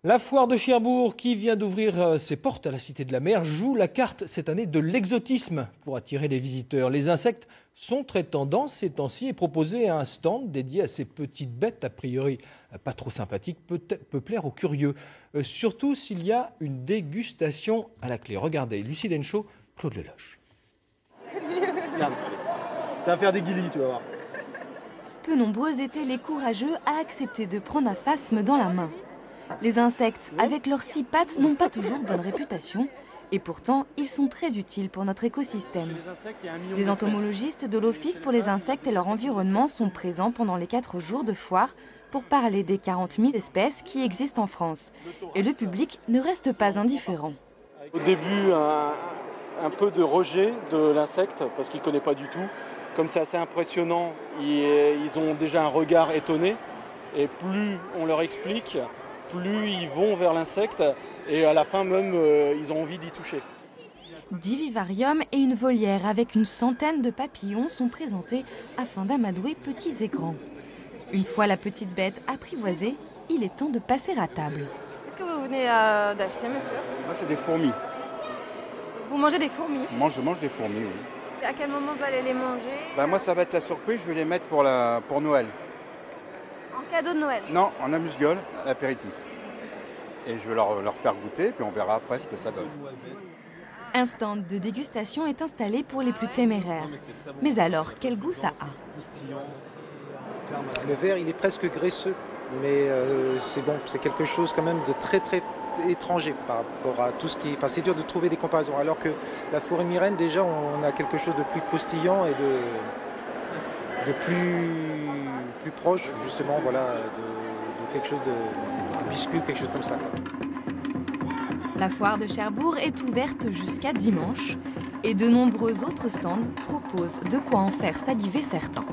La foire de Cherbourg, qui vient d'ouvrir ses portes à la Cité de la Mer, joue la carte cette année de l'exotisme pour attirer les visiteurs. Les insectes sont très tendance ces temps-ci et proposer un stand dédié à ces petites bêtes, a priori pas trop sympathiques, peut plaire aux curieux. Surtout s'il y a une dégustation à la clé. Regardez, Lucie Denchot, Claude Leloche. Regarde, tu vas faire des guilis, tu vas voir. Peu nombreux étaient les courageux à accepter de prendre un phasme dans la main. Les insectes, avec leurs 6 pattes, n'ont pas toujours bonne réputation. Et pourtant, ils sont très utiles pour notre écosystème. Des entomologistes de l'Office pour les insectes et leur environnement sont présents pendant les 4 jours de foire pour parler des 40 000 espèces qui existent en France. Et le public ne reste pas indifférent. Au début, un peu de rejet de l'insecte, parce qu'ils ne connaissent pas du tout. Comme c'est assez impressionnant, ils ont déjà un regard étonné. Et plus on leur explique, plus ils vont vers l'insecte et à la fin même, ils ont envie d'y toucher. 10 vivariums et une volière avec une centaine de papillons sont présentés afin d'amadouer petits et grands. Une fois la petite bête apprivoisée, il est temps de passer à table. Qu'est-ce que vous venez d'acheter, monsieur? Moi, c'est des fourmis. Vous mangez des fourmis? Je mange des fourmis, oui. À quel moment vous allez les manger? Moi, ça va être la surprise, je vais les mettre pour Noël. En cadeau de Noël? Non, en amuse-gueule, à l'apéritif. Et je vais leur faire goûter, puis on verra après ce que ça donne. Un stand de dégustation est installé pour les plus téméraires. Mais alors, quel goût ça a? Le verre, il est presque graisseux, mais c'est bon, c'est quelque chose quand même de très étranger par rapport à tout ce qui... Enfin, c'est dur de trouver des comparaisons, alors que la fourmi myrène, déjà, on a quelque chose de plus croustillant et de plus proche, justement, voilà, de quelque chose de biscuit, quelque chose comme ça. La foire de Cherbourg est ouverte jusqu'à dimanche et de nombreux autres stands proposent de quoi en faire saliver certains.